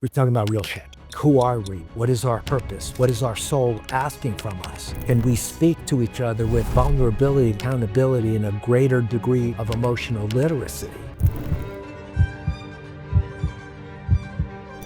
We're talking about real shit. Who are we? What is our purpose? What is our soul asking from us? Can we speak to each other with vulnerability, accountability, and a greater degree of emotional literacy?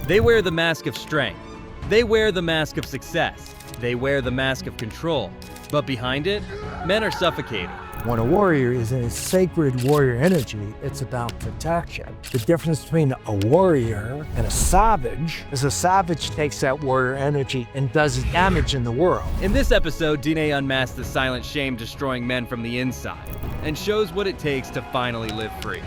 They wear the mask of strength. They wear the mask of success. They wear the mask of control. But behind it, men are suffocating. When a warrior is in a sacred warrior energy, it's about protection. The difference between a warrior and a savage is a savage takes that warrior energy and does damage in the world. In this episode, Dene unmasks the silent shame destroying men from the inside and shows what it takes to finally live free.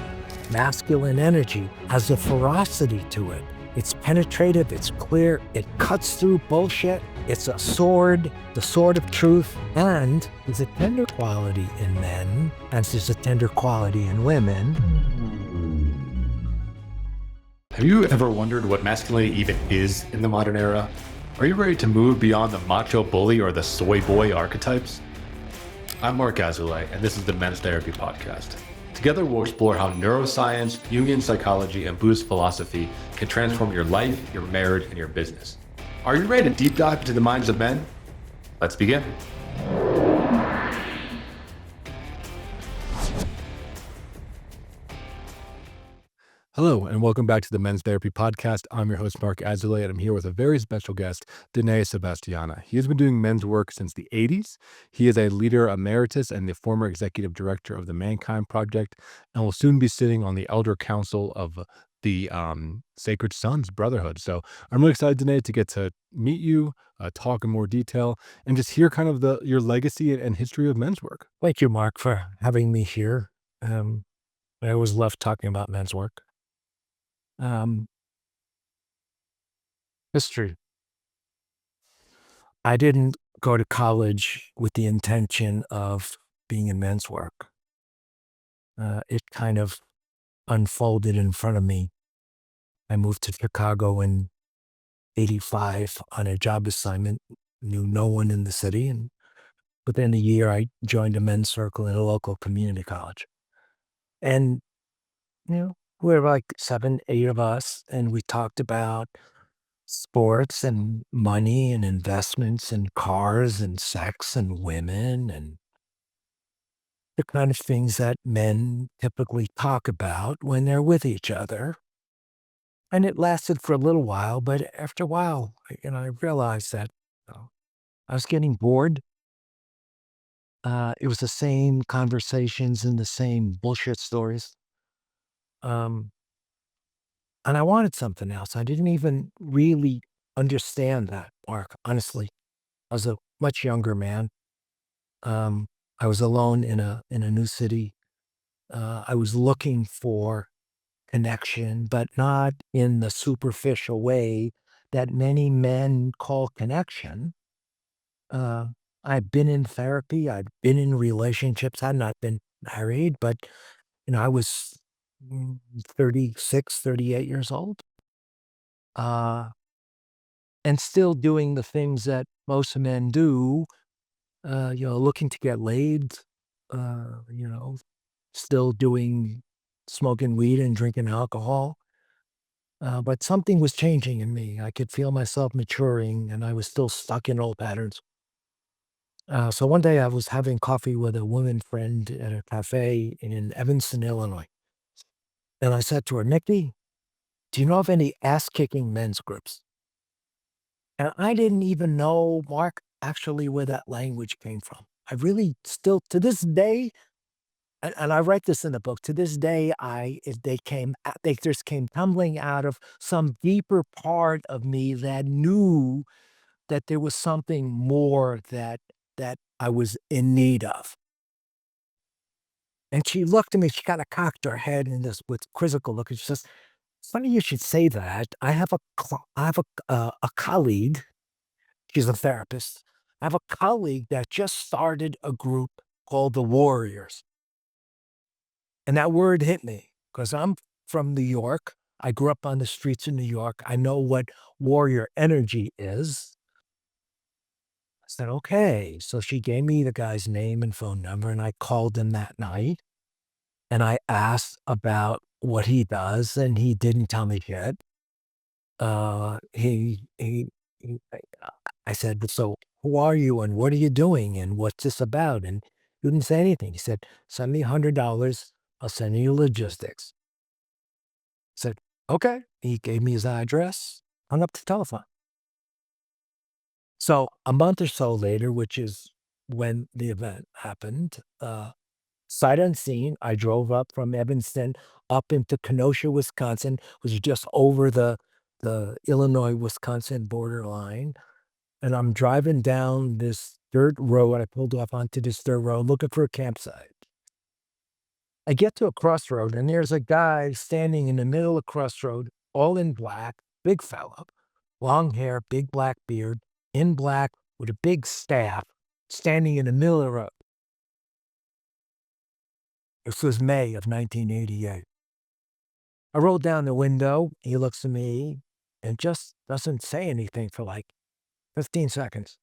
Masculine energy has a ferocity to it. It's penetrative, it's clear, it cuts through bullshit. It's a sword, the sword of truth, and there's a tender quality in men, and there's a tender quality in women. Have you ever wondered what masculinity even is in the modern era? Are you ready to move beyond the macho bully or the soy boy archetypes? I'm Marc Azoulay, and this is the Men's Therapy Podcast. Together, we'll explore how neuroscience, Jungian psychology, and Buddhist philosophy can transform your life, your marriage, and your business. Are you ready to deep dive into the minds of men? Let's begin. Hello, and welcome back to the Men's Therapy Podcast. I'm your host, Marc Azoulay, and I'm here with a very special guest, Dene Sebastiana. He has been doing men's work since the 80s. He is a leader emeritus and the former executive director of the Mankind Project, and will soon be sitting on the Elder Council of the Sacred Sons Brotherhood. So I'm really excited, Dene, to get to meet you, talk in more detail, and just hear kind of your legacy and history of men's work. Thank you, Mark, for having me here. I always love talking about men's work. History. I didn't go to college with the intention of being in men's work. It kind of unfolded in front of me. I moved to Chicago in 85 on a job assignment, knew no one in the city, and within a year I joined a men's circle in a local community college. And, we were like 7, 8 of us, and we talked about sports and money and investments and cars and sex and women and the kind of things that men typically talk about when they're with each other. And it lasted for a little while, but after a while, I realized that I was getting bored. It was the same conversations and the same bullshit stories. And I wanted something else. I didn't even really understand that, Mark, honestly. I was a much younger man. I was alone in a new city. I was looking for connection, but not in the superficial way that many men call connection. I'd been in therapy. I'd been in relationships. I'd not been married, but I was 36, 38 years old, and still doing the things that most men do. Looking to get laid. Still smoking weed and drinking alcohol. But something was changing in me. I could feel myself maturing, and I was still stuck in old patterns. So one day I was having coffee with a woman friend at a cafe in Evanston, Illinois. And I said to her, "Nikki, do you know of any ass-kicking men's groups?" And I didn't even know, Mark, actually where that language came from. I really still, to this day, and I write this in the book, to this day, they just came tumbling out of some deeper part of me that knew that there was something more that I was in need of. And she looked at me, she kind of cocked her head in this with quizzical look, and she says, "Funny you should say that. I have a colleague, she's a therapist. I have a colleague that just started a group called the Warriors." And that word hit me because I'm from New York. I grew up on the streets of New York. I know what warrior energy is. I said, "Okay." So she gave me the guy's name and phone number, and I called him that night. And I asked about what he does, and he didn't tell me yet. I said, "So who are you and what are you doing and what's this about?" And he didn't say anything. He said, "Send me $100. I'll send you logistics." I said, "Okay." He gave me his address, hung up the telephone. So a month or so later, which is when the event happened, sight unseen, I drove up from Evanston up into Kenosha, Wisconsin, which is just over the Illinois-Wisconsin borderline. And I'm driving down this dirt road. I pulled off onto this dirt road looking for a campsite. I get to a crossroad, and there's a guy standing in the middle of crossroad, all in black, big fella, long hair, big black beard, in black with a big staff, standing in the middle of the road. This was May of 1988. I roll down the window. He looks at me and just doesn't say anything for like 15 seconds.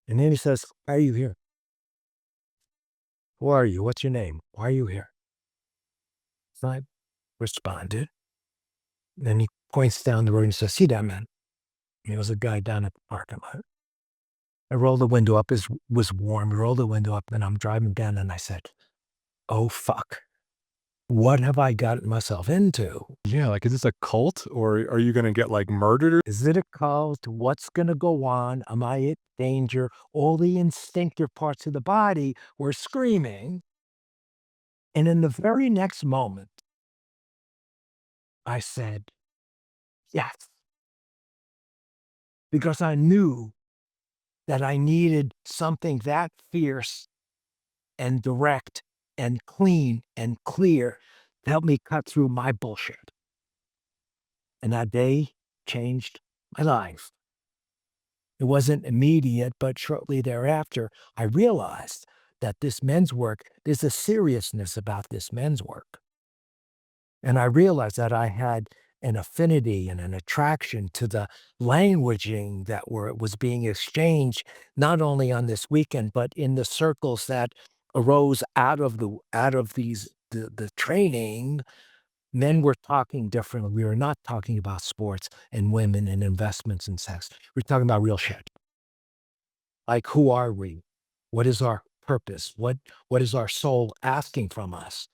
And then he says, "Why are you here? Who are you? What's your name? Why are you here?" So I responded. Then he points down the road and says, "See that man?" And there was a guy down at the parking lot. I rolled the window up. It was warm. I rolled the window up and I'm driving down and I said, "Oh, fuck. What have I gotten myself into? Yeah, like, is this a cult or are you gonna get, like, murdered or Is it a cult? What's going to go on? Am I in danger?" All the instinctive parts of the body were screaming. And in the very next moment, I said, yes, because I knew that I needed something that fierce and direct and clean and clear to help me cut through my bullshit. And that day changed my life. It wasn't immediate, but shortly thereafter, I realized that this men's work, there's a seriousness about this men's work. And I realized that I had an affinity and an attraction to the languaging that was being exchanged, not only on this weekend, but in the circles that arose out of the training. Men were talking differently. We were not talking about sports and women and investments and sex. We're talking about real shit. Like, who are we? What is our purpose? What is our soul asking from us?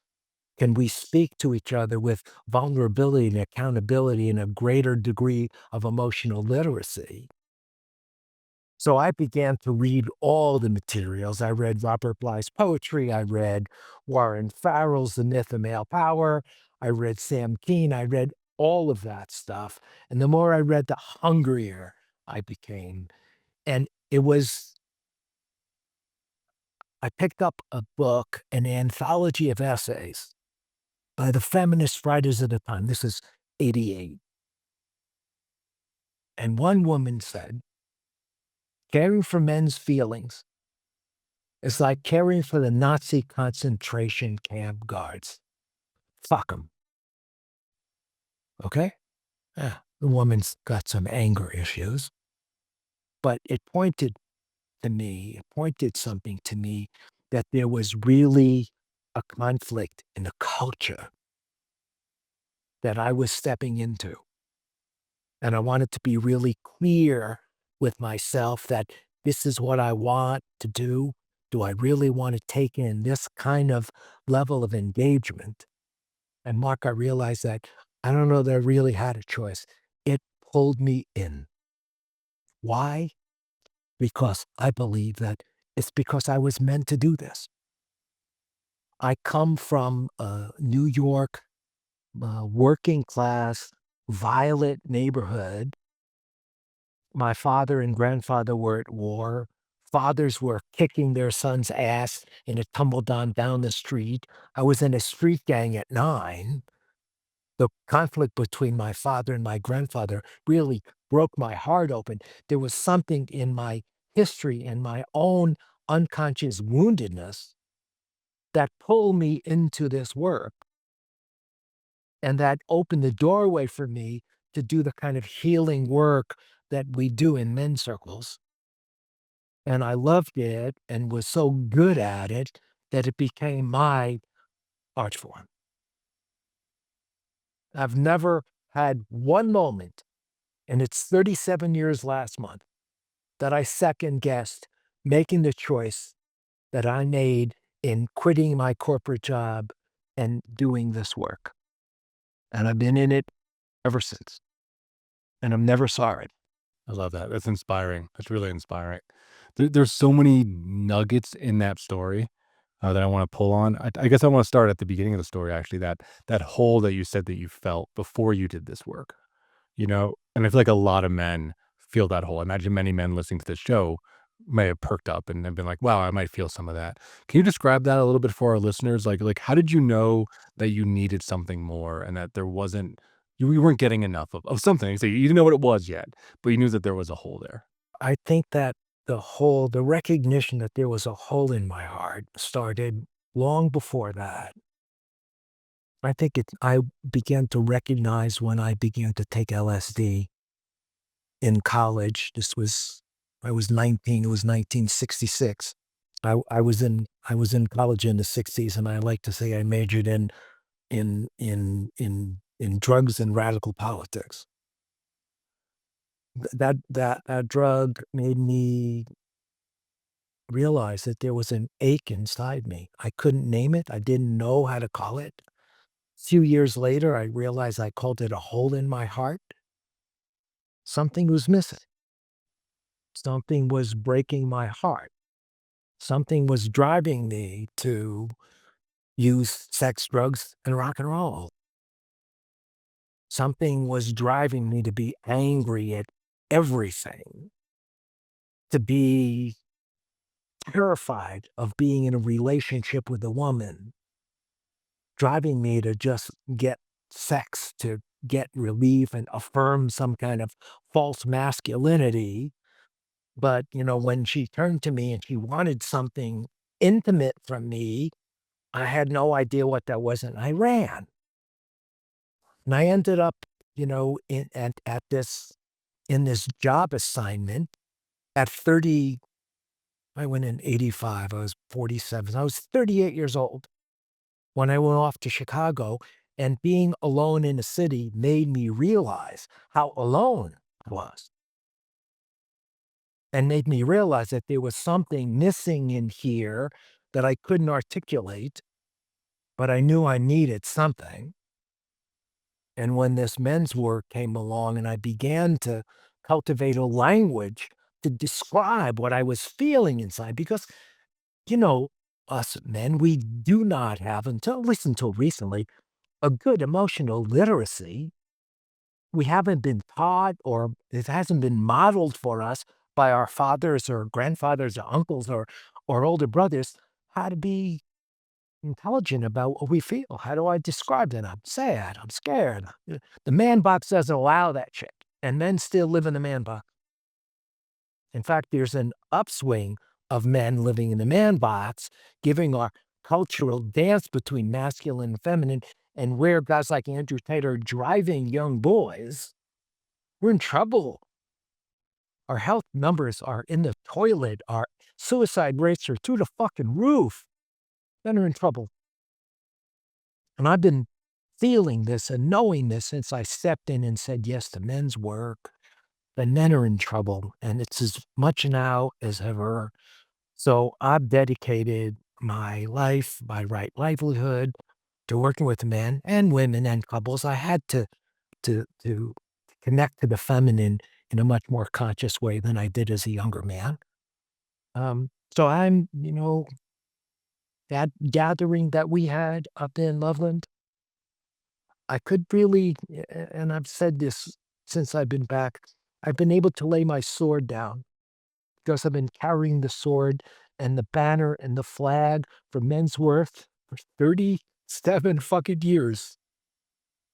Can we speak to each other with vulnerability and accountability and a greater degree of emotional literacy? So I began to read all the materials. I read Robert Bly's poetry. I read Warren Farrell's The Myth of Male Power. I read Sam Keen. I read all of that stuff. And the more I read, the hungrier I became. And I picked up a book, an anthology of essays by the feminist writers of the time. This is 88. And one woman said, caring for men's feelings is like caring for the Nazi concentration camp guards. Fuck them. Okay? Yeah. The woman's got some anger issues, but it pointed something to me that there was really a conflict in the culture that I was stepping into. And I wanted to be really clear with myself that this is what I want to do. Do I really want to take in this kind of level of engagement? And Mark, I realized that I don't know that I really had a choice. It pulled me in. Why? Because I believe that it's because I was meant to do this. I come from a New York working class, violent neighborhood. My father and grandfather were at war. Fathers were kicking their son's ass in a tumble down the street. I was in a street gang at 9. The conflict between my father and my grandfather really broke my heart open. There was something in my history and my own unconscious woundedness that pulled me into this work and that opened the doorway for me to do the kind of healing work that we do in men's circles. And I loved it and was so good at it that it became my art form. I've never had one moment, and it's 37 years last month, that I second guessed making the choice that I made in quitting my corporate job and doing this work. And I've been in it ever since. And I'm never sorry. I love that. That's inspiring. That's really inspiring. There's so many nuggets in that story that I want to pull on. I guess I want to start at the beginning of the story, actually, that hole that you said that you felt before you did this work. And I feel like a lot of men feel that hole. I imagine many men listening to this show may have perked up and have been like, wow, I might feel some of that. Can you describe that a little bit for our listeners? Like how did you know that you needed something more and that there wasn't, you weren't getting enough of something? So you didn't know what it was yet, but you knew that there was a hole there. I think that the recognition that there was a hole in my heart started long before that. I began to recognize when I began to take LSD in college. I was 19, it was 1966. I was in college in the 60s, and I like to say I majored in drugs and radical politics. That drug made me realize that there was an ache inside me. I couldn't name it. I didn't know how to call it. Few years later, I realized I called it a hole in my heart. Something was missing. Something was breaking my heart. Something was driving me to use sex, drugs, and rock and roll. Something was driving me to be angry at everything, to be terrified of being in a relationship with a woman, driving me to just get sex, to get relief and affirm some kind of false masculinity. But, when she turned to me and she wanted something intimate from me, I had no idea what that was, and I ran. And I ended up, at this in this job assignment at 30. I went in 85, I was 47. I was 38 years old when I went off to Chicago, and being alone in a city made me realize how alone I was, and made me realize that there was something missing in here that I couldn't articulate, but I knew I needed something. And when this men's work came along and I began to cultivate a language to describe what I was feeling inside, because, you know, us men, we do not have, until at least until recently, a good emotional literacy. We haven't been taught, or it hasn't been modeled for us by our fathers or grandfathers or uncles or older brothers, how to be intelligent about what we feel. How do I describe that? I'm sad. I'm scared. The man box doesn't allow that shit. And men still live in the man box. In fact, there's an upswing of men living in the man box, giving our cultural dance between masculine and feminine, and where guys like Andrew Tate are driving young boys. We're in trouble. Our health numbers are in the toilet. Our suicide rates are through the fucking roof. Men are in trouble. And I've been feeling this and knowing this since I stepped in and said yes to men's work. The men are in trouble, and it's as much now as ever. So I've dedicated my life, my right livelihood, to working with men and women and couples. I had to connect to the feminine in a much more conscious way than I did as a younger man. So I'm, that gathering that we had up in Loveland, I could really, and I've said this since I've been back, I've been able to lay my sword down because I've been carrying the sword and the banner and the flag for Men's Worth for 37 fucking years.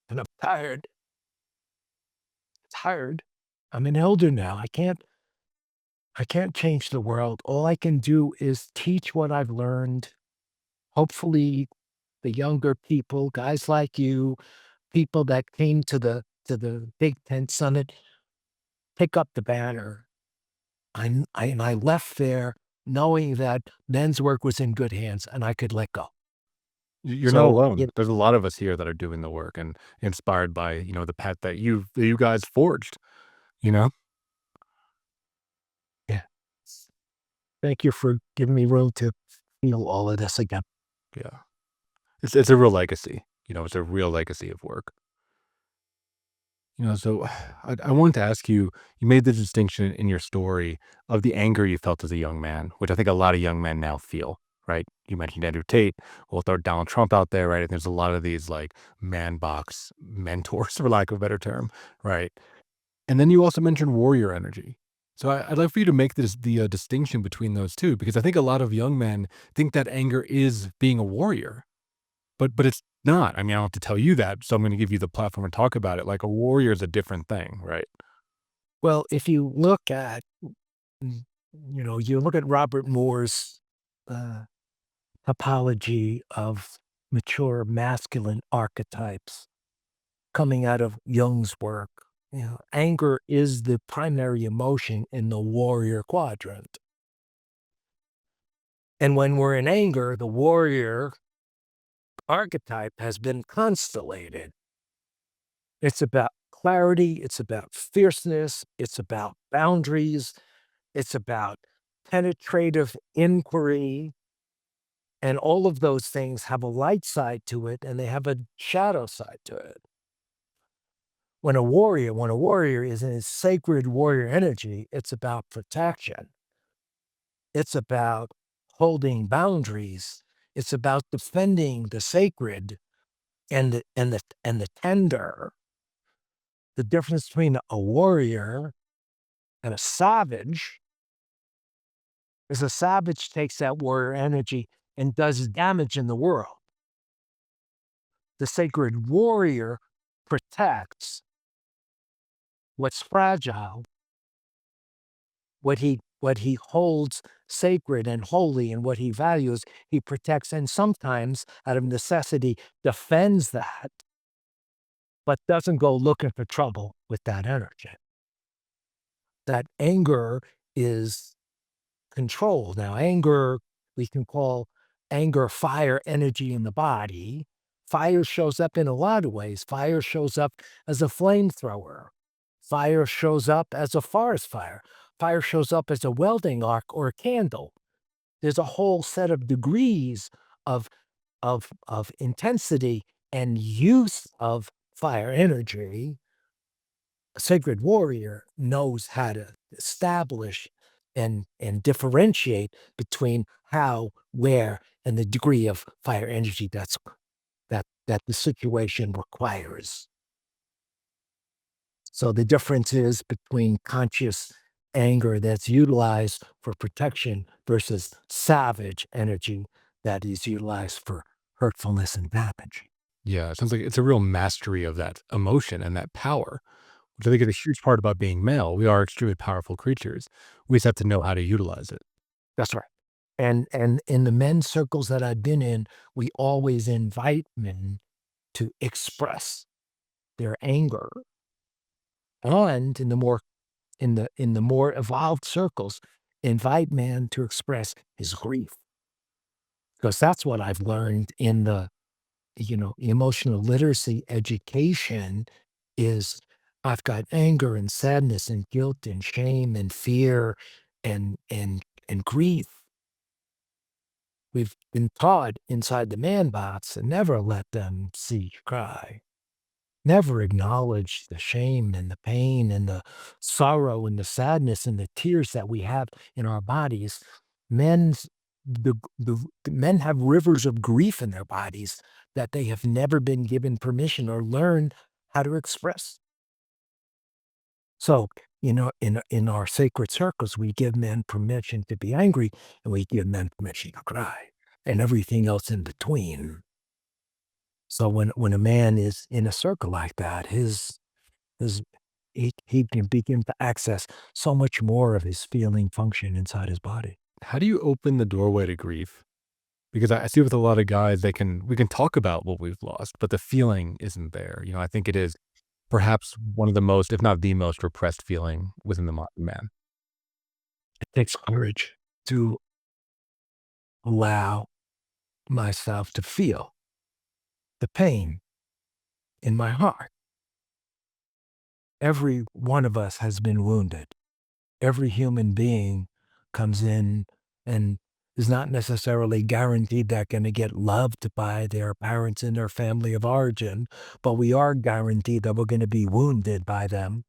And I'm tired. Tired. I'm an elder now. I can't change the world. All I can do is teach what I've learned. Hopefully the younger people, guys like you, people that came to the Big Tent Summit, pick up the banner. And I left there knowing that men's work was in good hands and I could let go. You're not So, alone. There's a lot of us here that are doing the work and inspired by, the path that you guys forged, you know? yeah. Thank you for giving me room to feel all of this again. Yeah. It's a real legacy, it's a real legacy of work. So I wanted to ask you, you made the distinction in your story of the anger you felt as a young man, which I think a lot of young men now feel, right? You mentioned Andrew Tate. We'll throw Donald Trump out there, right? And there's a lot of these like man box mentors, for lack of a better term, right? And then you also mentioned warrior energy. So I'd like for you to make the distinction between those two, because I think a lot of young men think that anger is being a warrior, but it's not. I mean, I don't have to tell you that, so I'm gonna give you the platform to talk about it. Like, a warrior is a different thing, right? Well, if you look at, you look at Robert Moore's uh, topology of mature masculine archetypes coming out of Jung's work, anger is the primary emotion in the warrior quadrant. And when we're in anger, the warrior archetype has been constellated. It's about clarity, it's about fierceness, it's about boundaries, it's about penetrative inquiry. And all of those things have a light side to it and they have a shadow side to it. When a warrior is in his sacred warrior energy, it's about protection. It's about holding boundaries. It's about defending the sacred and the tender. The difference between a warrior and a savage is a savage takes that warrior energy and does damage in the world. The sacred warrior protects what's fragile, what he holds sacred and holy and what he values, he protects and sometimes out of necessity defends that, but doesn't go looking for trouble with that energy. That anger is control. Now, anger, we can call anger fire energy in the body. Fire shows up in a lot of ways. Fire shows up as a flamethrower. Fire shows up as a forest fire. Fire shows up as a welding arc or a candle. There's a whole set of degrees of, of intensity and use of fire energy. A sacred warrior knows how to establish and differentiate between how, where, and the degree of fire energy that the situation requires. So the difference is between conscious anger that's utilized for protection versus savage energy that is utilized for hurtfulness and damage. Yeah, it sounds like it's a real mastery of that emotion and that power, which I think is a huge part about being male. We are extremely powerful creatures. We just have to know how to utilize it. That's right. And in the men's circles that I've been in, we always invite men to express their anger. And in the more evolved circles, invite man to express his grief. Because that's what I've learned in the, emotional literacy education is I've got anger and sadness and guilt and shame and fear and grief. We've been taught inside the man box to never let them see you cry. Never acknowledge the shame and the pain and the sorrow and the sadness and the tears that we have in our bodies. Men's the men have rivers of grief in their bodies that they have never been given permission or learned how to express. So, in our sacred circles, we give men permission to be angry and we give men permission to cry and everything else in between. So when a man is in a circle like that, his he can begin to access so much more of his feeling function inside his body. How do you open the doorway to grief? Because I see with a lot of guys, we can talk about what we've lost, but the feeling isn't there. I think it is perhaps one of the most, if not the most repressed feeling within the modern man. It takes courage to allow myself to feel. the pain in my heart. Every one of us has been wounded. Every human being comes in and is not necessarily guaranteed they're going to get loved by their parents in their family of origin, but we are guaranteed that we're going to be wounded by them.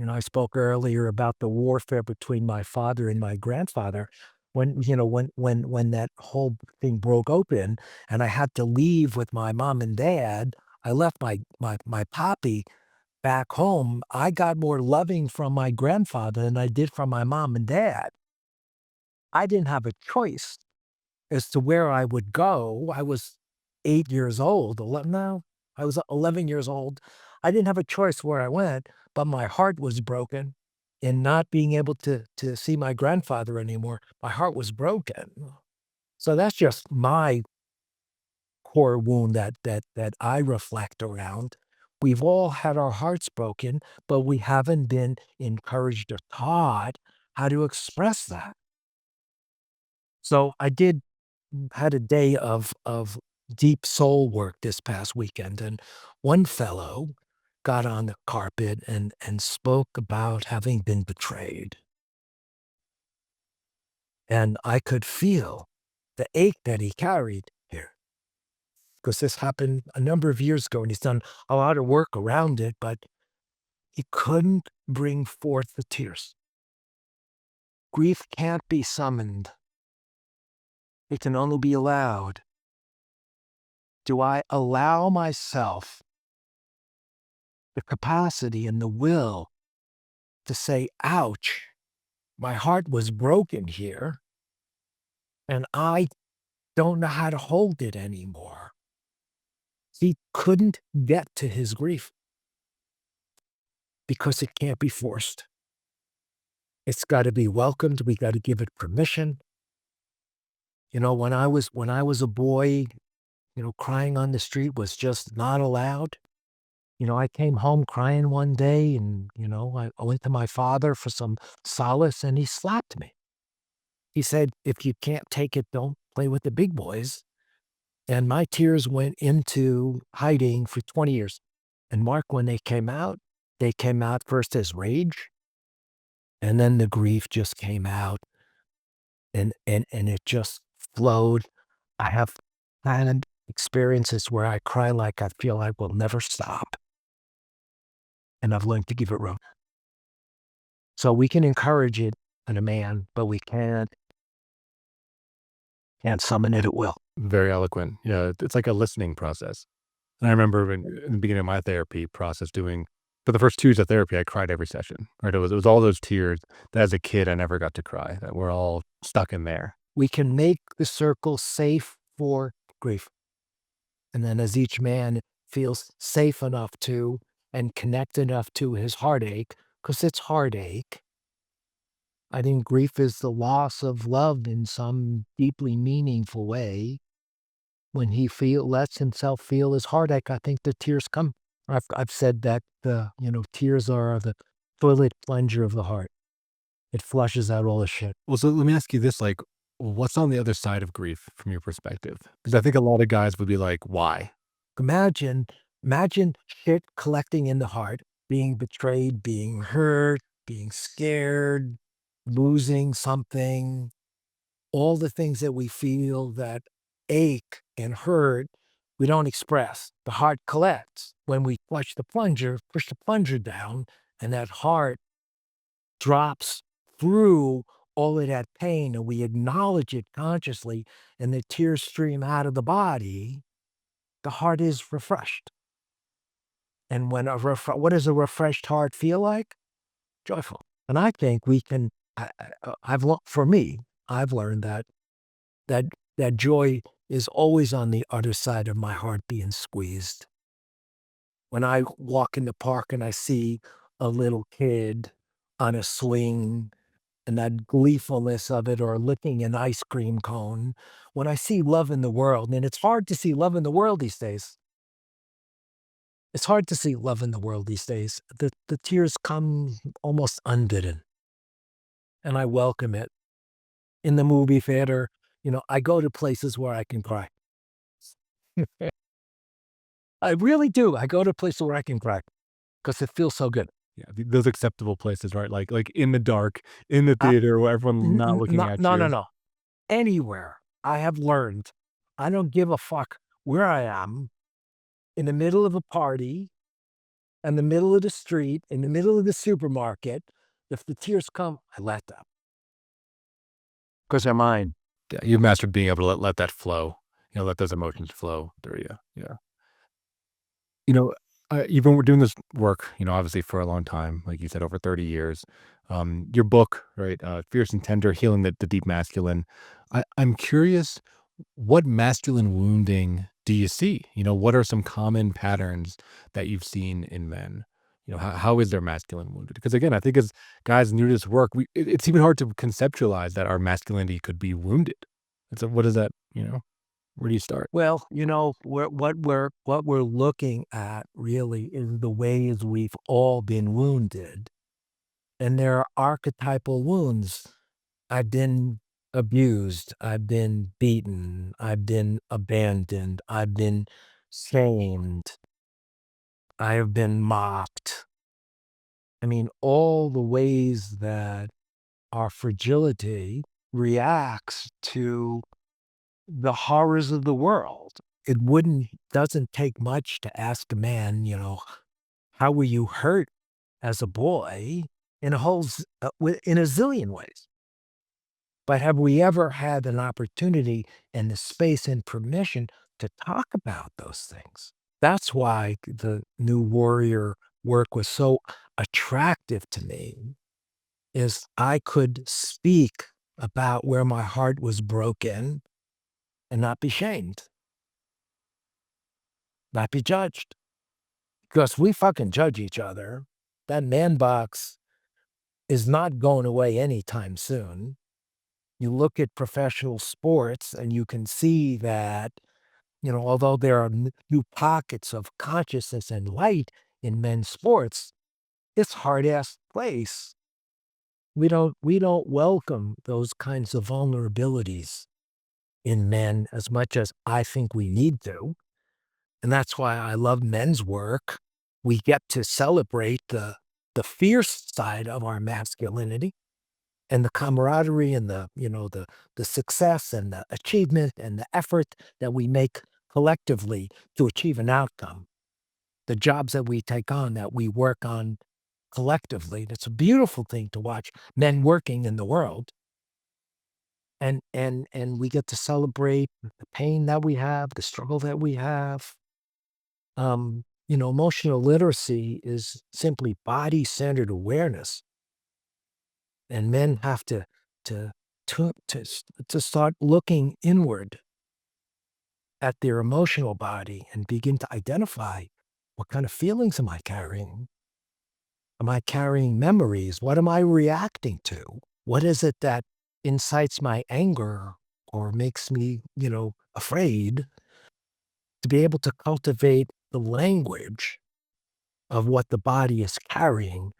I spoke earlier about the warfare between my father and my grandfather. When that whole thing broke open and I had to leave with my mom and dad, I left my poppy back home. I got more loving from my grandfather than I did from my mom and dad. I didn't have a choice as to where I would go. I was 8 years old, 11 no, I was 11 years old. I didn't have a choice where I went, but my heart was broken in not being able to see my grandfather anymore. My heart was broken. So that's just my core wound that I reflect around. We've all had our hearts broken, but we haven't been encouraged or taught how to express that. So I had a day of deep soul work this past weekend, and one fellow got on the carpet and spoke about having been betrayed. And I could feel the ache that he carried here, because this happened a number of years ago, and he's done a lot of work around it, but he couldn't bring forth the tears. Grief can't be summoned. It can only be allowed. Do I allow myself the capacity and the will to say, ouch, my heart was broken here, and I don't know how to hold it anymore? He couldn't get to his grief because it can't be forced. It's got to be welcomed. We got to give it permission. When I was a boy, crying on the street was just not allowed. I came home crying one day and, I went to my father for some solace and he slapped me. He said, if you can't take it, don't play with the big boys. And my tears went into hiding for 20 years. And Mark, when they came out first as rage, and then the grief just came out and it just flowed. I have had experiences where I cry like I feel I will never stop. And I've learned to give it room. So we can encourage it in a man, but we can't summon it at will. Very eloquent. Yeah, it's like a listening process. And I remember in the beginning of my therapy process doing for the first 2 years of therapy, I cried every session, right? It was all those tears that as a kid I never got to cry, that we're all stuck in there. We can make the circle safe for grief. And then as each man feels safe enough to and connect enough to his heartache, because it's heartache. I think grief is the loss of love in some deeply meaningful way. When he lets himself feel his heartache, I think the tears come. I've said that tears are the toilet plunger of the heart. It flushes out all the shit. Well, so let me ask you this, like, what's on the other side of grief from your perspective? Because I think a lot of guys would be like, why? Imagine, imagine shit collecting in the heart, being betrayed, being hurt, being scared, losing something, all the things that we feel that ache and hurt, we don't express. The heart collects. When we push the plunger down, and that heart drops through all of that pain, and we acknowledge it consciously, and the tears stream out of the body, the heart is refreshed. And what does a refreshed heart feel like? Joyful. And I think we can, for me, I've learned that that joy is always on the other side of my heart being squeezed. When I walk in the park and I see a little kid on a swing and that gleefulness of it, or licking an ice cream cone, when I see love in the world, and it's hard to see love in the world these days. It's hard to see love in the world these days. The tears come almost unbidden, and I welcome it. In the movie theater, I go to places where I can cry. I really do. I go to a place where I can cry because it feels so good. Yeah, those acceptable places, right? Like in the dark, in the I theater where everyone not looking no, at no, no, you. no. Anywhere I have learned, I don't give a fuck where I am, in the middle of a party, in the middle of the street, in the middle of the supermarket. If the tears come, I let them because 'cause they're mine. Yeah, you've mastered being able to let that flow, let those emotions flow through you. Yeah. You know, you've been doing this work, obviously for a long time, like you said, over 30 years. Your book, right? Fierce and Tender, Healing the Deep Masculine. I'm curious, what masculine wounding do you see? What are some common patterns that you've seen in men? How is their masculine wounded? Because again, I think as guys new to this work, it's even hard to conceptualize that our masculinity could be wounded. And so what is that, where do you start? Well, what we're looking at really is the ways we've all been wounded, and there are archetypal wounds. I've been abused, I've been beaten, I've been abandoned, I've been shamed, I have been mocked. I mean, all the ways that our fragility reacts to the horrors of the world. It doesn't take much to ask a man, how were you hurt as a boy in in a zillion ways. But have we ever had an opportunity and the space and permission to talk about those things? That's why the New Warrior work was so attractive to me, is I could speak about where my heart was broken and not be shamed, not be judged. Because we fucking judge each other. That man box is not going away anytime soon. You look at professional sports and you can see that, although there are new pockets of consciousness and light in men's sports, it's hard ass place. We don't welcome those kinds of vulnerabilities in men as much as I think we need to. And that's why I love men's work. We get to celebrate the fierce side of our masculinity and the camaraderie and the success and the achievement and the effort that we make collectively to achieve an outcome. The jobs that we take on, that we work on collectively. It's a beautiful thing to watch men working in the world. And we get to celebrate the pain that we have, the struggle that we have. Emotional literacy is simply body-centered awareness, and men have to to start looking inward at their emotional body and begin to identify, what kind of feelings am I carrying? Am I carrying memories? What am I reacting to? What is it that incites my anger or makes me, afraid? To be able to cultivate the language of what the body is carrying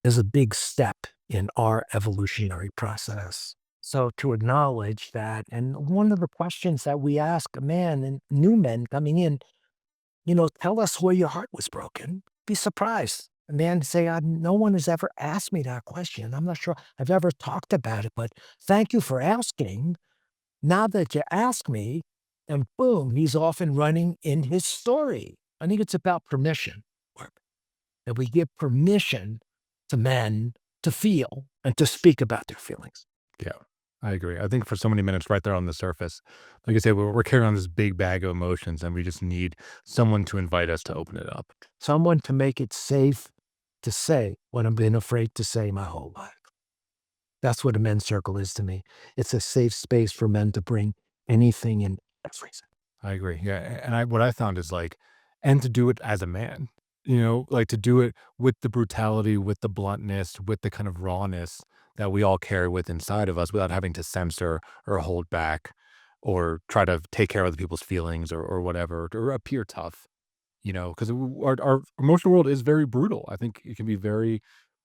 is a big step in our evolutionary process. So to acknowledge that, and one of the questions that we ask a man and new men coming in, tell us where your heart was broken. Be surprised. A man say, no one has ever asked me that question. I'm not sure I've ever talked about it, but thank you for asking. Now that you ask me, and boom, he's off and running in his story. I think it's about permission. That we give permission to men to feel and to speak about their feelings. Yeah, I agree. I think for so many minutes right there on the surface, like I said, we're carrying on this big bag of emotions and we just need someone to invite us to open it up. Someone to make it safe to say what I've been afraid to say my whole life. That's what a men's circle is to me. It's a safe space for men to bring anything and everything. I agree. Yeah. And what I found is like, and to do it as a man, like to do it with the brutality, with the bluntness, with the kind of rawness that we all carry with inside of us without having to censor or hold back or try to take care of other people's feelings or whatever, or appear tough, because our emotional world is very brutal. I think it can be very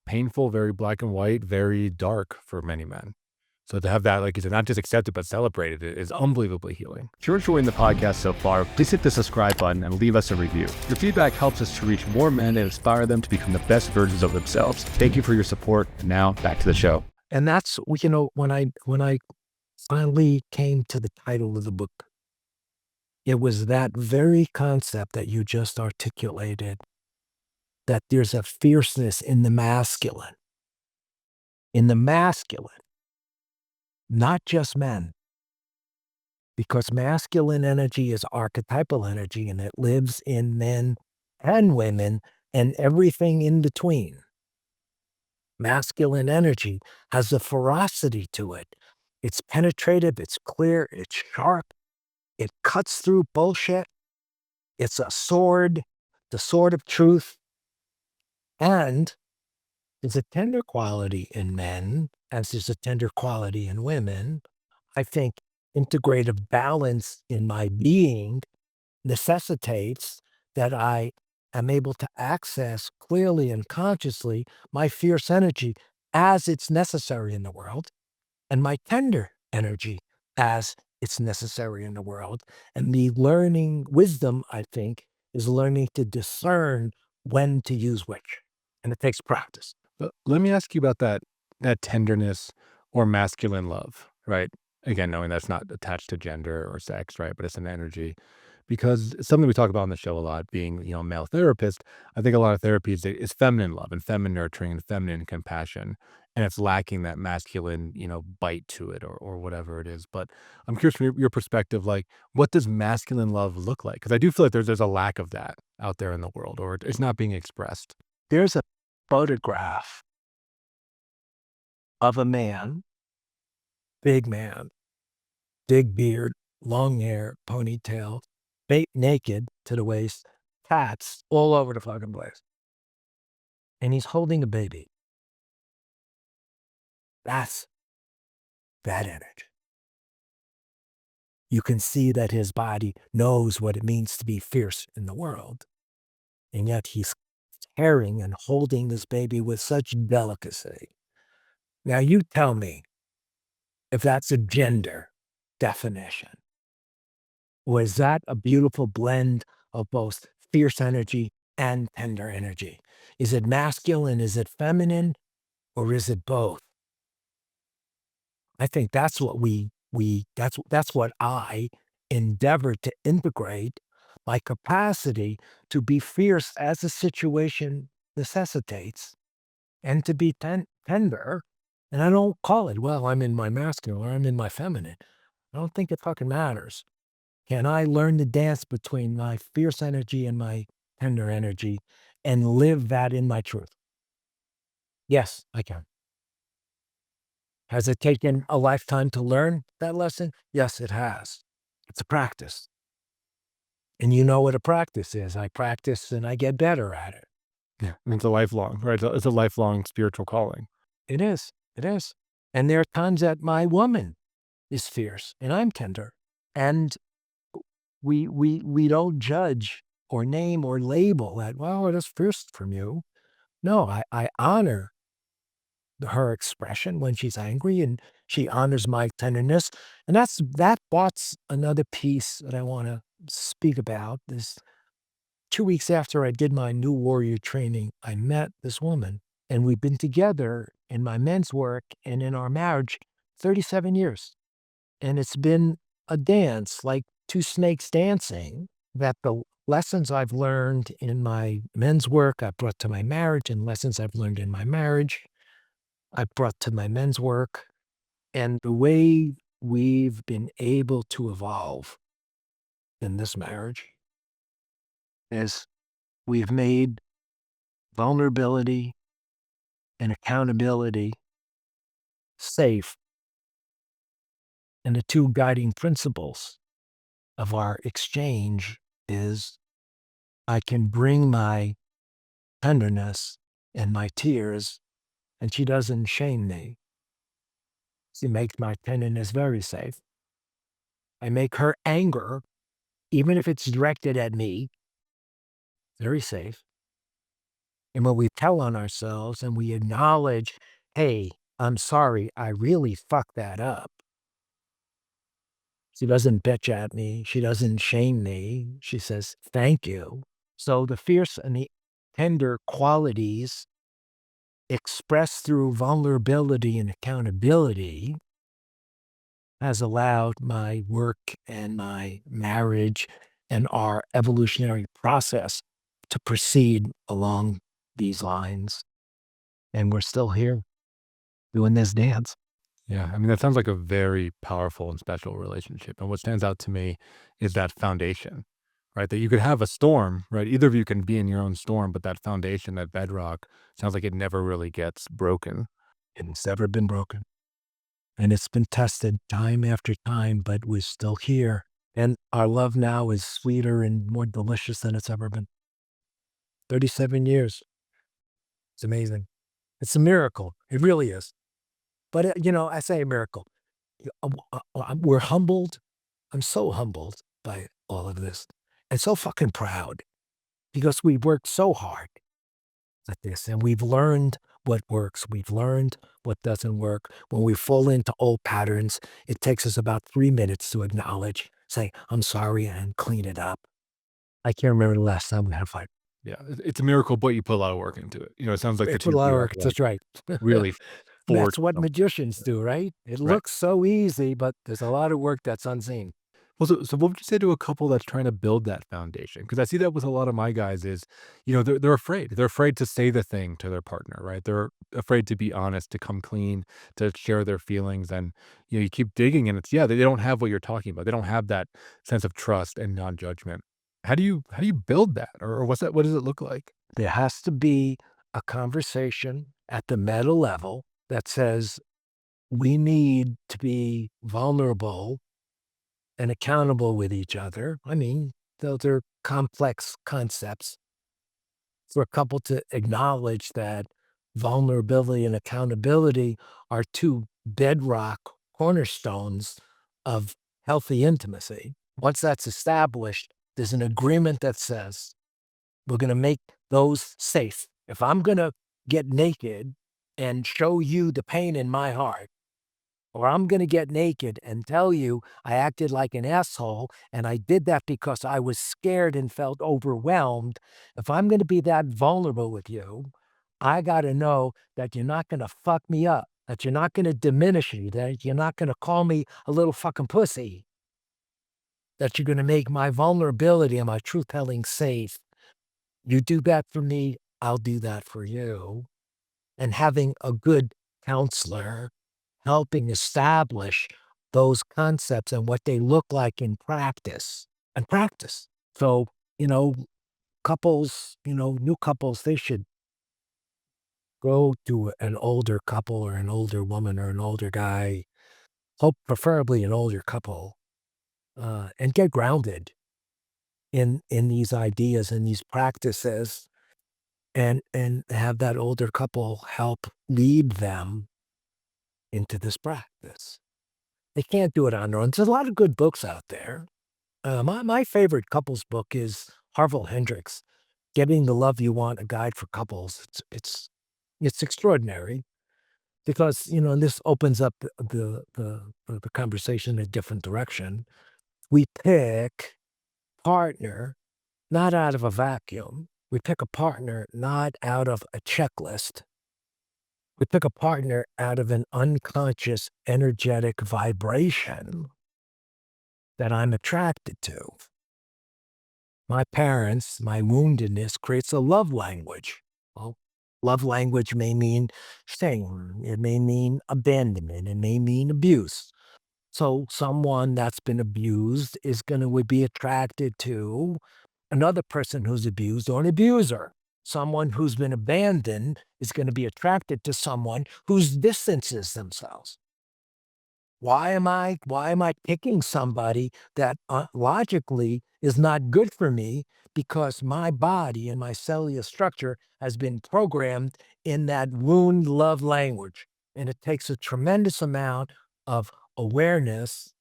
painful, very black and white, very dark for many men. So to have that, like you said, not just accepted, but celebrated is unbelievably healing. If you're enjoying the podcast so far, please hit the subscribe button and leave us a review. Your feedback helps us to reach more men and inspire them to become the best versions of themselves. Thank you for your support. And now back to the show. And that's, when I finally came to the title of the book, it was that very concept that you just articulated, that there's a fierceness in the masculine. In the masculine, not just men. Because masculine energy is archetypal energy, and it lives in men and women and everything in between. Masculine energy has a ferocity to it. It's penetrative, it's clear, it's sharp, it cuts through bullshit. It's a sword, the sword of truth. And there's a tender quality in men, as there's a tender quality in women. I think integrative balance in my being necessitates that I am able to access clearly and consciously my fierce energy as it's necessary in the world, and my tender energy as it's necessary in the world. And the learning wisdom, I think, is learning to discern when to use which. And it takes practice. But let me ask you about that tenderness or masculine love, right? Again, knowing that's not attached to gender or sex, right? But it's an energy. Because it's something we talk about on the show a lot, being, a male therapist. I think a lot of therapy is feminine love and feminine nurturing and feminine compassion. And it's lacking that masculine, bite to it or whatever it is. But I'm curious from your perspective, like, what does masculine love look like? Because I do feel like there's a lack of that out there in the world, or it's not being expressed. There's a photograph of a man, big beard, long hair, ponytail, naked to the waist, tats all over the fucking place. And he's holding a baby. That's bad energy. You can see that his body knows what it means to be fierce in the world. And yet he's carrying and holding this baby with such delicacy. Now you tell me if that's a gender definition. Or is that a beautiful blend of both fierce energy and tender energy? Is it masculine? Is it feminine? Or is it both? I think that's what that's what I endeavor to integrate, my capacity to be fierce as the situation necessitates, and to be tender. And I don't call it, well, I'm in my masculine or I'm in my feminine. I don't think it fucking matters. Can I learn to dance between my fierce energy and my tender energy and live that in my truth? Yes, I can. Has it taken a lifetime to learn that lesson? Yes, it has. It's a practice. And you know what a practice is. I practice and I get better at it. Yeah. And it's a lifelong, right? It's a lifelong spiritual calling. It is. It is. And there are times that my woman is fierce and I'm tender. And we don't judge or name or label that, well, that's fierce from you. No, I honor her expression when she's angry, and she honors my tenderness. And that's another piece that I want to speak about. This 2 weeks after I did my new warrior training, I met this woman, and we've been together in my men's work and in our marriage 37 years. And it's been a dance, like two snakes dancing, that the lessons I've learned in my men's work I brought to my marriage, and lessons I've learned in my marriage I brought to my men's work. And the way we've been able to evolve in this marriage is we've made vulnerability and accountability safe. And the two guiding principles of our exchange is I can bring my tenderness and my tears, and she doesn't shame me. She makes my tenderness very safe. I make her anger, even if it's directed at me, very safe. And when we tell on ourselves and we acknowledge, hey, I'm sorry, I really fucked that up. She doesn't bitch at me. She doesn't shame me. She says, thank you. So the fierce and the tender qualities expressed through vulnerability and accountability has allowed my work and my marriage and our evolutionary process to proceed along these lines. And we're still here doing this dance. Yeah, I mean, that sounds like a very powerful and special relationship. And what stands out to me is that foundation, right? That you could have a storm, right? Either of you can be in your own storm, but that foundation, that bedrock, sounds like it never really gets broken. It's never been broken. And it's been tested time after time, but we're still here. And our love now is sweeter and more delicious than it's ever been. 37 years. It's amazing. It's a miracle. It really is. But, I say a miracle. We're humbled. I'm so humbled by all of this and so fucking proud because we've worked so hard at this and we've learned what works. We've learned what doesn't work. When we fall into old patterns, it takes us about 3 minutes to acknowledge, say, I'm sorry, and clean it up. I can't remember the last time we had a fight. Yeah, it's a miracle, but you put a lot of work into it. It sounds like the It's a two of lot of you have work. like That's right. really That's forged what something. magicians do, right? It Right. looks so easy, but there's a lot of work that's unseen. Well, so what would you say to a couple that's trying to build that foundation? Because I see that with a lot of my guys is, they're afraid. They're afraid to say the thing to their partner, right? They're afraid to be honest, to come clean, to share their feelings. And, you keep digging and they don't have what you're talking about. They don't have that sense of trust and non-judgment. How do you build that? Or what does it look like? There has to be a conversation at the meta level that says we need to be vulnerable and accountable with each other. I mean, those are complex concepts for a couple to acknowledge that vulnerability and accountability are two bedrock cornerstones of healthy intimacy. Once that's established, there's an agreement that says we're going to make those safe. If I'm going to get naked and show you the pain in my heart, or I'm going to get naked and tell you I acted like an asshole and I did that because I was scared and felt overwhelmed. If I'm going to be that vulnerable with you, I got to know that you're not going to fuck me up, that you're not going to diminish me, that you're not going to call me a little fucking pussy, that you're going to make my vulnerability and my truth telling safe. You do that for me, I'll do that for you. And having a good counselor helping establish those concepts and what they look like in practice and practice. So, you know, couples, new couples, they should go to an older couple or an older woman or an older guy, hope preferably an older couple, and get grounded in these ideas and these practices and have that older couple help lead them into this practice. They can't do it on their own. There's a lot of good books out there. My favorite couples book is Harville Hendrix, "Getting the Love You Want: A Guide for Couples." It's extraordinary because and this opens up the conversation in a different direction. We pick partner not out of a vacuum. We pick a partner not out of a checklist. We pick a partner out of an unconscious energetic vibration that I'm attracted to. My parents, my woundedness creates a love language. Well, love language may mean shame. It may mean abandonment. It may mean abuse. So someone that's been abused is going to be attracted to another person who's abused or an abuser. Someone who's been abandoned is going to be attracted to someone who's distances themselves. Why am I picking somebody that logically is not good for me because my body and my cellular structure has been programmed in that wound love language. And it takes a tremendous amount of awareness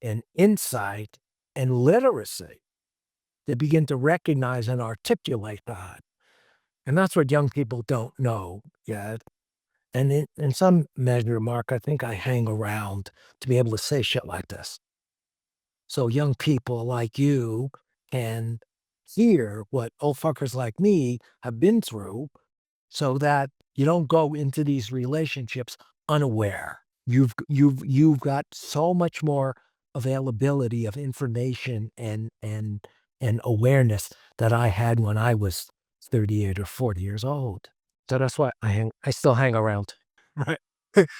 and insight and literacy to begin to recognize and articulate that. And that's what young people don't know yet. And in some measure, Mark, I think I hang around to be able to say shit like this. So young people like you can hear what old fuckers like me have been through so that you don't go into these relationships unaware. You've got so much more availability of information and awareness that I had when I was 38 or 40 years old. So that's why I still hang around. Right.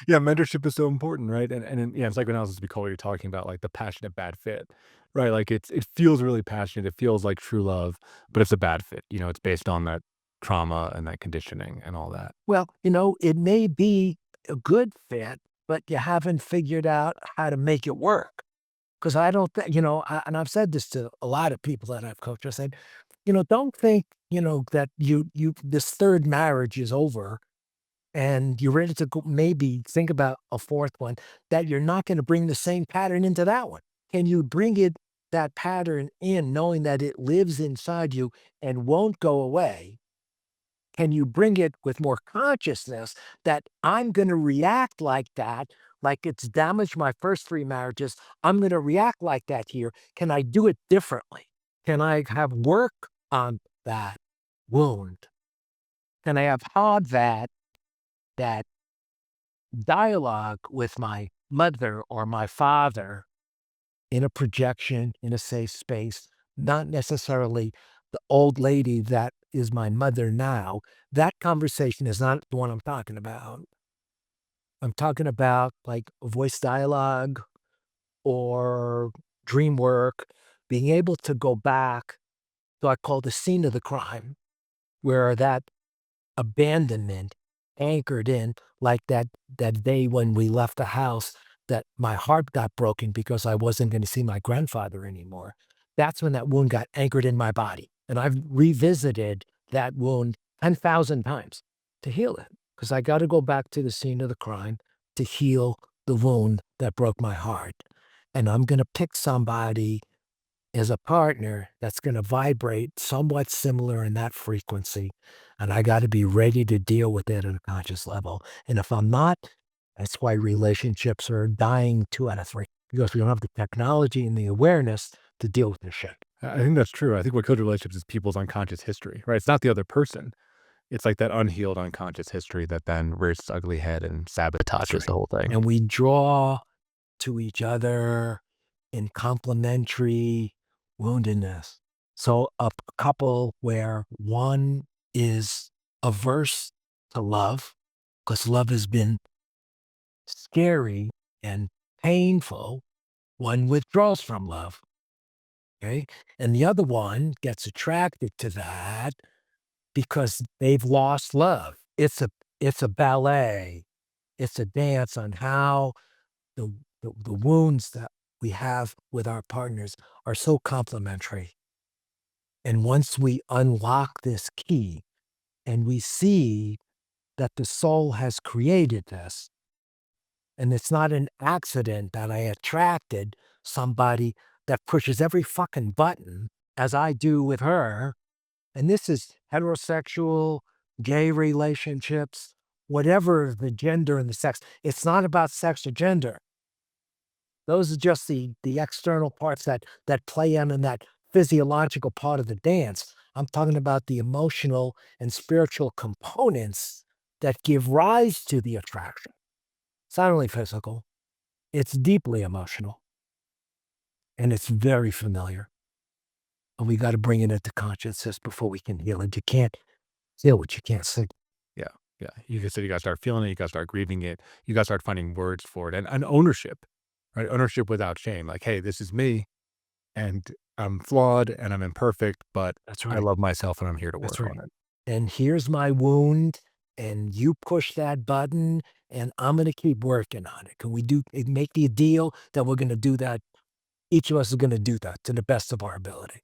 Yeah, mentorship is so important, right? Yeah, it's like when I was with Nicole, you're talking about like the passionate bad fit, right? Like it feels really passionate. It feels like true love, but it's a bad fit. It's based on that trauma and that conditioning and all that. Well, it may be a good fit, but you haven't figured out how to make it work. Because I don't think, and I've said this to a lot of people that I've coached. I said, don't think, that this third marriage is over and you're ready to go, maybe think about a fourth one, that you're not going to bring the same pattern into that one. Can you bring that pattern in knowing that it lives inside you and won't go away? Can you bring it with more consciousness that I'm going to react like that, like it's damaged my first three marriages? I'm going to react like that here. Can I do it differently? Can I have work on that wound? Can I have had that dialogue with my mother or my father in a projection, in a safe space, not necessarily the old lady that is my mother now? That conversation is not the one I'm talking about. I'm talking about like voice dialogue or dream work, being able to go back to, I call the scene of the crime, where that abandonment anchored in, like that day when we left the house, that my heart got broken because I wasn't going to see my grandfather anymore. That's when that wound got anchored in my body. And I've revisited that wound 10,000 times to heal it, because I got to go back to the scene of the crime to heal the wound that broke my heart. And I'm going to pick somebody as a partner that's going to vibrate somewhat similar in that frequency. And I got to be ready to deal with it at a conscious level. And if I'm not, that's why relationships are dying 2 out of 3, because we don't have the technology and the awareness to deal with this shit. I think that's true. I think what kills relationships is people's unconscious history, right? It's not the other person. It's like that unhealed unconscious history that then rears its ugly head and sabotages the whole thing. And we draw to each other in complementary woundedness. So a couple where one is averse to love, because love has been scary and painful, one withdraws from love. Okay. And the other one gets attracted to that because they've lost love. It's a ballet. It's a dance on how the wounds that we have with our partners are so complementary. And once we unlock this key and we see that the soul has created this, and it's not an accident that I attracted somebody that pushes every fucking button as I do with her. And this is heterosexual, gay relationships, whatever the gender and the sex. It's not about sex or gender. Those are just the external parts that play in that physiological part of the dance. I'm talking about the emotional and spiritual components that give rise to the attraction. It's not only physical, it's deeply emotional, and it's very familiar. And we got to bring it into consciousness before we can heal it. You can't feel what you can't see. Yeah. Yeah. You just said you gotta start feeling it, you gotta start grieving it, you gotta start finding words for it and ownership, right? Ownership without shame. Like, hey, this is me and I'm flawed and I'm imperfect, but That's I right. love myself and I'm here to That's work right. on it. And here's my wound, and you push that button, and I'm going to keep working on it. Can we make the deal that we're going to do that? Each of us is going to do that to the best of our ability.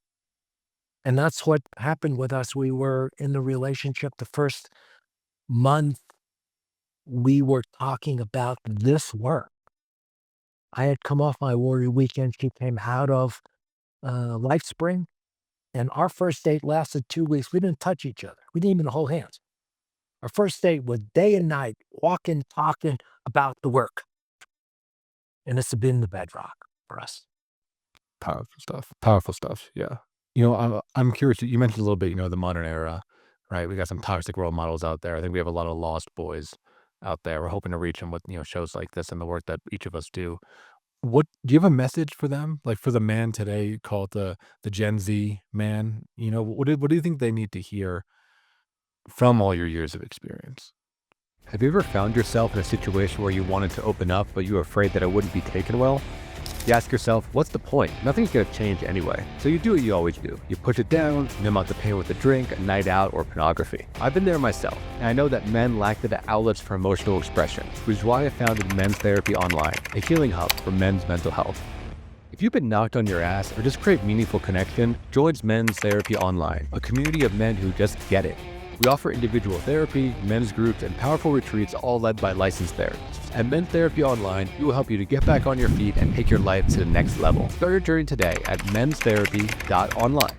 And that's what happened with us. We were in the relationship the first month. We were talking about this work. I had come off my warrior weekend. She came out of Life Spring. And our first date lasted 2 weeks. We didn't touch each other. We didn't even hold hands. Our first date was day and night, walking, talking about the work. And it's been the bedrock for us. Powerful stuff. Powerful stuff. Yeah. I'm curious. You mentioned a little bit, the modern era, right? We got some toxic role models out there. I think we have a lot of lost boys out there. We're hoping to reach them with, shows like this and the work that each of us do. What do you have a message for them? Like for the man today, called the Gen Z man, what do you think they need to hear from all your years of experience? Have you ever found yourself in a situation where you wanted to open up, but you were afraid that it wouldn't be taken well? You ask yourself, what's the point? Nothing's going to change anyway. So you do what you always do. You push it down, numb out the pain with a drink, a night out, or pornography. I've been there myself, and I know that men lack the outlets for emotional expression, which is why I founded Men's Therapy Online, a healing hub for men's mental health. If you've been knocked on your ass or just crave meaningful connection, join Men's Therapy Online, a community of men who just get it. We offer individual therapy, men's groups, and powerful retreats, all led by licensed therapists. At Men's Therapy Online, we will help you to get back on your feet and take your life to the next level. Start your journey today at menstherapy.online.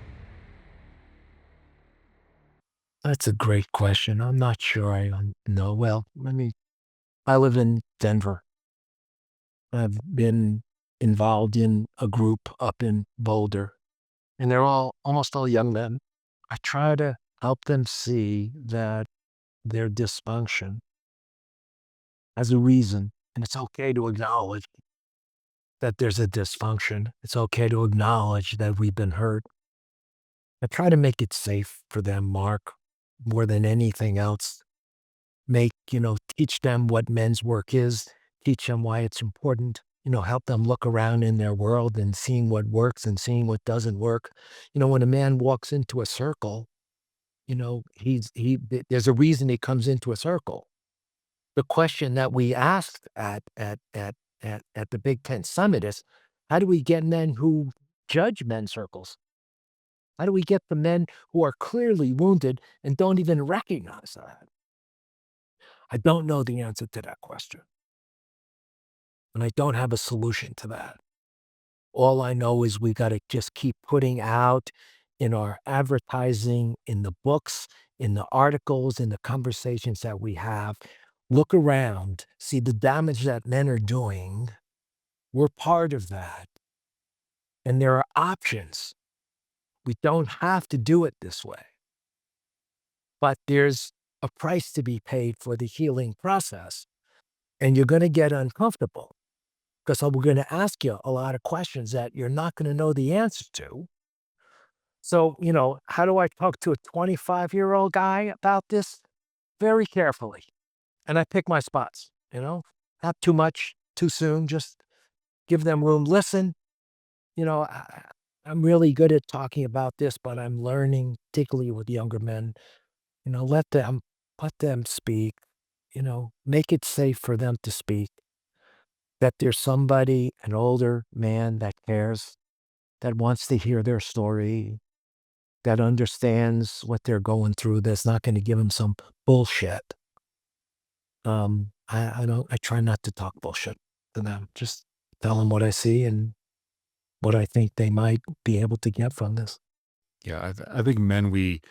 That's a great question. I'm not sure I know. Well, I live in Denver. I've been involved in a group up in Boulder, and they're almost all young men. I try to help them see that their dysfunction has a reason, and it's okay to acknowledge that there's a dysfunction. It's okay to acknowledge that we've been hurt. I try to make it safe for them, Mark, more than anything else. Teach them what men's work is, teach them why it's important, help them look around in their world and seeing what works and seeing what doesn't work. When a man walks into a circle, there's a reason he comes into a circle. The question that we asked at the Big Ten Summit is, how do we get men who judge men's circles? How do we get the men who are clearly wounded and don't even recognize that? I don't know the answer to that question. And I don't have a solution to that. All I know is we got to just keep putting out in our advertising, in the books, in the articles, in the conversations that we have. Look around, see the damage that men are doing. We're part of that. And there are options. We don't have to do it this way. But there's a price to be paid for the healing process. And you're going to get uncomfortable because we're going to ask you a lot of questions that you're not going to know the answer to. So, how do I talk to a 25-year-old guy about this? Very carefully. And I pick my spots, not too much, too soon, just give them room. Listen, I'm really good at talking about this, but I'm learning, particularly with younger men, let them speak, make it safe for them to speak, that there's somebody, an older man that cares, that wants to hear their story, that understands what they're going through, that's not going to give them some bullshit. I try not to talk bullshit to them. Just tell them what I see and what I think they might be able to get from this. Yeah, I think men, we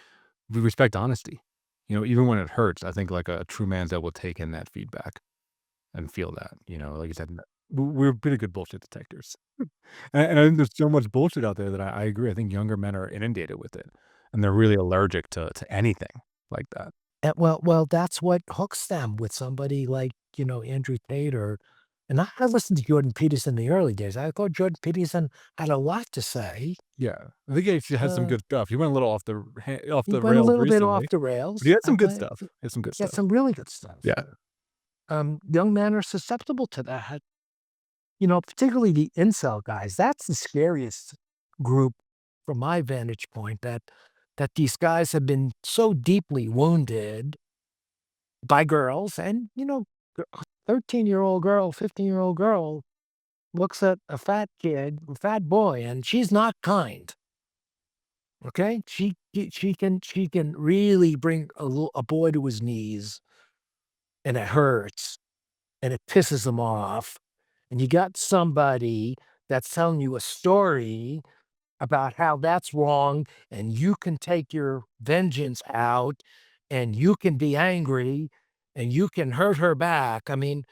respect honesty. Even when it hurts, I think like a true man's that will take in that feedback and feel that. Like you said, we're pretty good bullshit detectors. And I think there's so much bullshit out there that I agree. I think younger men are inundated with it, and they're really allergic to anything like that. Well, that's what hooks them with somebody like, Andrew Tate and I listened to Jordan Peterson in the early days. I thought Jordan Peterson had a lot to say. Yeah, I think he actually has some Uh, good stuff. He went a little off he the went a rails little bit off recently, the but he rails, had some good but stuff. He had some good he had stuff. some really good stuff. Yeah, Young men are susceptible to that. Particularly the incel guys. That's the scariest group from my vantage point, that these guys have been so deeply wounded by girls and, 13-year-old girl, 15-year-old girl looks at a fat kid, a fat boy, and she's not kind. Okay? She can really bring a boy to his knees, and it hurts and it pisses him off. And you got somebody that's telling you a story about how that's wrong, and you can take your vengeance out, and you can be angry, and you can hurt her back. I mean,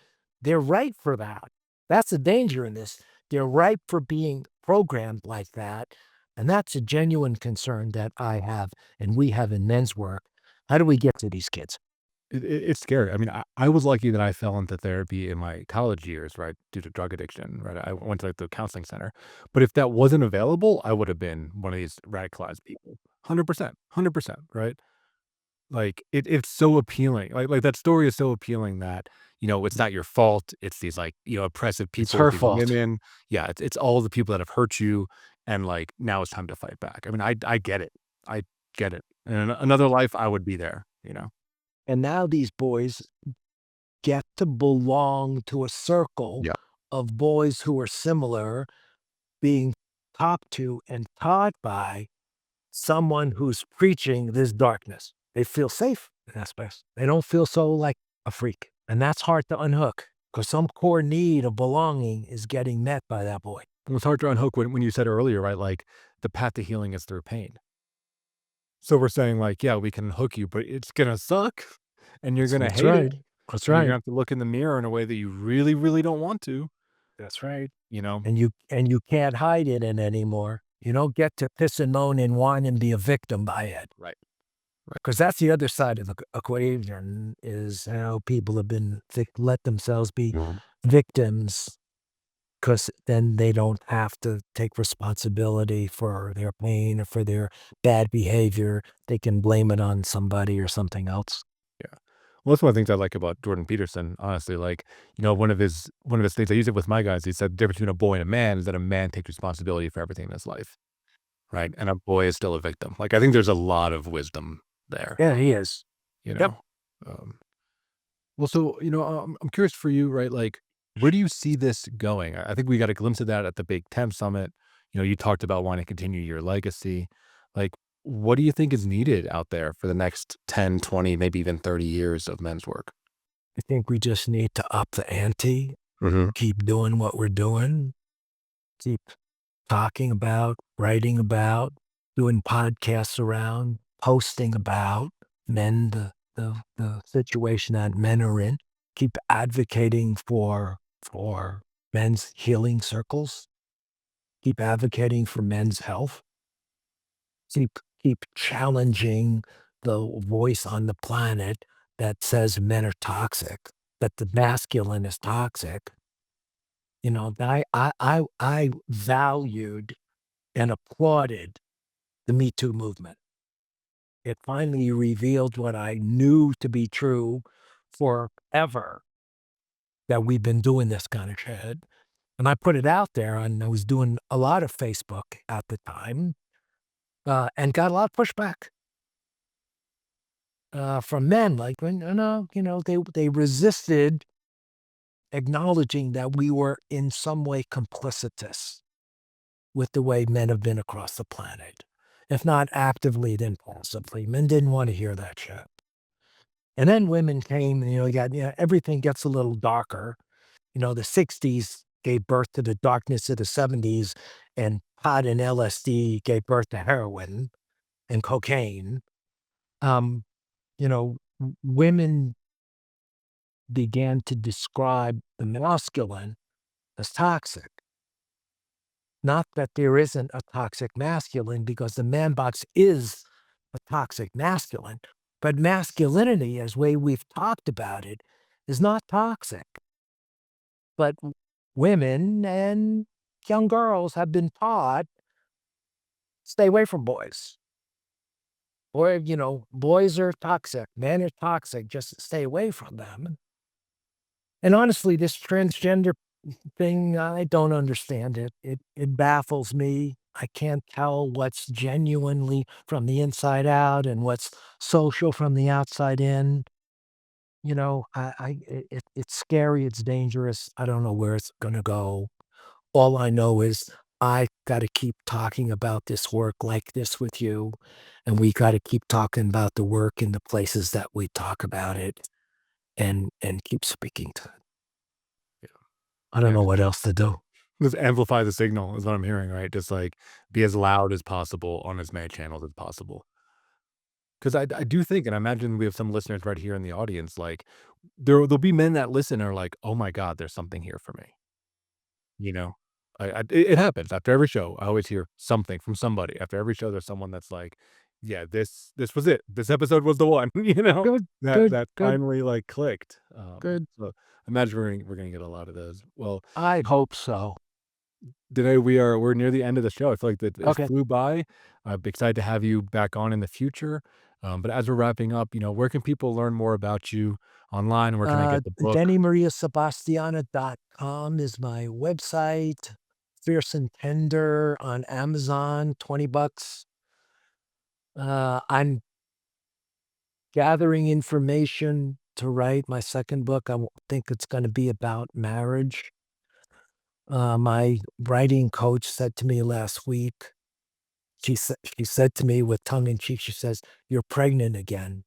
they're ripe for that. That's the danger in this. They're ripe for being programmed like that. And that's a genuine concern that I have and we have in men's work. How do we get to these kids? It's scary. I mean, I was lucky that I fell into therapy in my college years, right, due to drug addiction, right? I went to, like, the counseling center. But if that wasn't available, I would have been one of these radicalized people. 100%, 100%, right? Like, it's so appealing. Like, that story is so appealing that, it's not your fault. It's these, like, oppressive It's people, her these fault. women. Yeah, it's all the people that have hurt you, and, like, now it's time to fight back. I mean, I get it. I get it. In another life, I would be there, you know? And now these boys get to belong to a circle Yeah. of boys who are similar, being talked to and taught by someone who's preaching this darkness. They feel safe in that space. They don't feel so like a freak. And that's hard to unhook because some core need of belonging is getting met by that boy. It was hard to unhook when you said earlier, right? Like, the path to healing is through pain. So we're saying, like, yeah, we can hook you, but it's gonna suck, and you're gonna That's hate it, right. That's and you're right. gonna have to look in the mirror in a way that you really, really don't want to, That's right. you know? And you can't hide it in anymore. You don't get to piss and moan and whine and be a victim by it. Right. Because that's the other side of the equation is how people have been let themselves be Mhm. victims because then they don't have to take responsibility for their pain or for their bad behavior. They can blame it on somebody or something else. Yeah. Well, that's one of the things I like about Jordan Peterson, honestly. Like, one of his things I use it with my guys. He said the difference between a boy and a man is that a man takes responsibility for everything in his life, right? And a boy is still a victim. Like, I think there's a lot of wisdom there, Yeah, he is. you Yep. know. Well, so, I'm curious for you, right? Like, where do you see this going? I think we got a glimpse of that at the Big Temp Summit. You talked about wanting to continue your legacy. Like, what do you think is needed out there for the next 10, 20, maybe even 30 years of men's work? I think we just need to up the ante, Hmm. keep doing what we're doing, keep talking about, writing about, doing podcasts around, posting about men, the situation that men are in, keep advocating for men's healing circles, keep advocating for men's health, keep challenging the voice on the planet that says men are toxic, that the masculine is toxic. I valued and applauded the Me Too movement. It finally revealed what I knew to be true forever, that we've been doing this kind of shit. And I put it out there, and I was doing a lot of Facebook at the time, and got a lot of pushback from men. Like, when, they resisted acknowledging that we were in some way complicitous with the way men have been across the planet. If not actively, then passively. Men didn't want to hear that shit. And then women came, and, everything gets a little darker. The 60s gave birth to the darkness of the 70s, and pot and LSD gave birth to heroin and cocaine. Um, Women began to describe the masculine as toxic. Not that there isn't a toxic masculine, because the man box is a toxic masculine, but masculinity, as way we've talked about it, is not toxic. But women and young girls have been taught, stay away from boys. Boys are toxic, men are toxic, just stay away from them. And honestly, this transgender thing, I don't understand it. It baffles me. I can't tell what's genuinely from the inside out and what's social from the outside in. It's scary. It's dangerous. I don't know where it's gonna go. All I know is I got to keep talking about this work like this with you, and we got to keep talking about the work in the places that we talk about it, and keep speaking to it. I don't Yeah. know what else to do. Just amplify the signal is what I'm hearing, right? Just, like, be as loud as possible on as many channels as possible. Because I do think, and I imagine we have some listeners right here in the audience, like there'll be men that listen and are like, oh my God, there's something here for me. You know, it happens after every show. I always hear something from somebody after every show. There's someone that's like, yeah, this was it. This episode was the one. Good, That good, that good, finally like clicked. good. So I imagine we're gonna get a lot of those. Well, I hope so. today we're near the end of the show. I feel like that it Okay. flew by. I'm excited to have you back on in the future. But as we're wrapping up, where can people learn more about you online? Where can I get the book? DeneMariaSebastiana.com is my website. Fierce and Tender on Amazon, $20. I'm gathering information to write my second book. I think it's going to be about marriage. My writing coach said to me last week, she said to me with tongue in cheek, she says, "You're pregnant again,"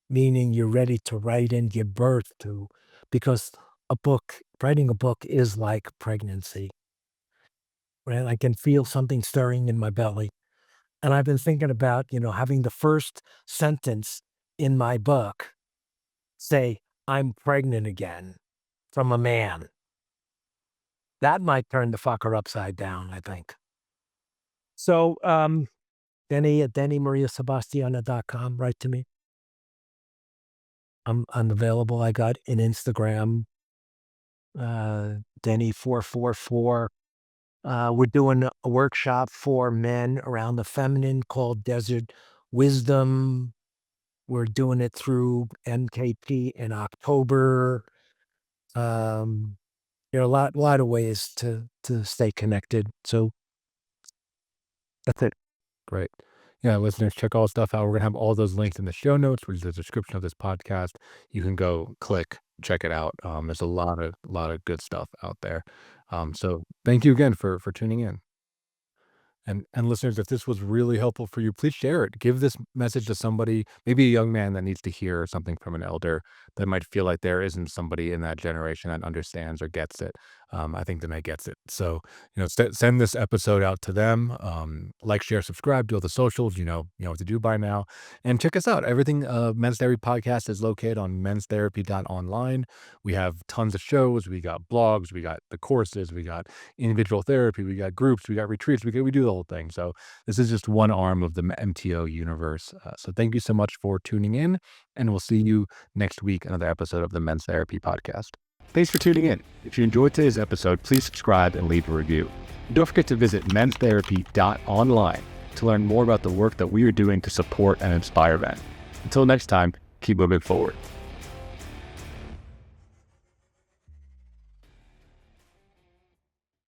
meaning you're ready to write and give birth to, because writing a book is like pregnancy, right? I can feel something stirring in my belly. And I've been thinking about, having the first sentence in my book say, "I'm pregnant again," from a man. That might turn the fucker upside down, I think. So, Dene at DeneMariaSebastiana.com, write to me. I'm available. I got an Instagram, Denny444. We're doing a workshop for men around the feminine called Desert Wisdom. We're doing it through MKP in October. There are a lot of ways to stay connected. So that's it. Great. Yeah, listeners, check all the stuff out. We're gonna have all those links in the show notes, which is the description of this podcast. You can go click, check it out. There's a lot of good stuff out there. So thank you again for tuning in. And listeners, if this was really helpful for you, please share it. Give this message to somebody, maybe a young man that needs to hear something from an elder that might feel like there isn't somebody in that generation that understands or gets it. I think Dene gets it. So, send this episode out to them. Like, share, subscribe, do all the socials. You know what to do by now. And check us out. Everything Men's Therapy Podcast is located on menstherapy.online. We have tons of shows. We got blogs. We got the courses. We got individual therapy. We got groups. We got retreats. We do the whole thing. So this is just one arm of the MTO universe. So thank you so much for tuning in, and we'll see you next week, another episode of the Men's Therapy Podcast. Thanks for tuning in. If you enjoyed today's episode, please subscribe and leave a review. And don't forget to visit menstherapy.online to learn more about the work that we are doing to support and inspire men. Until next time, keep moving forward.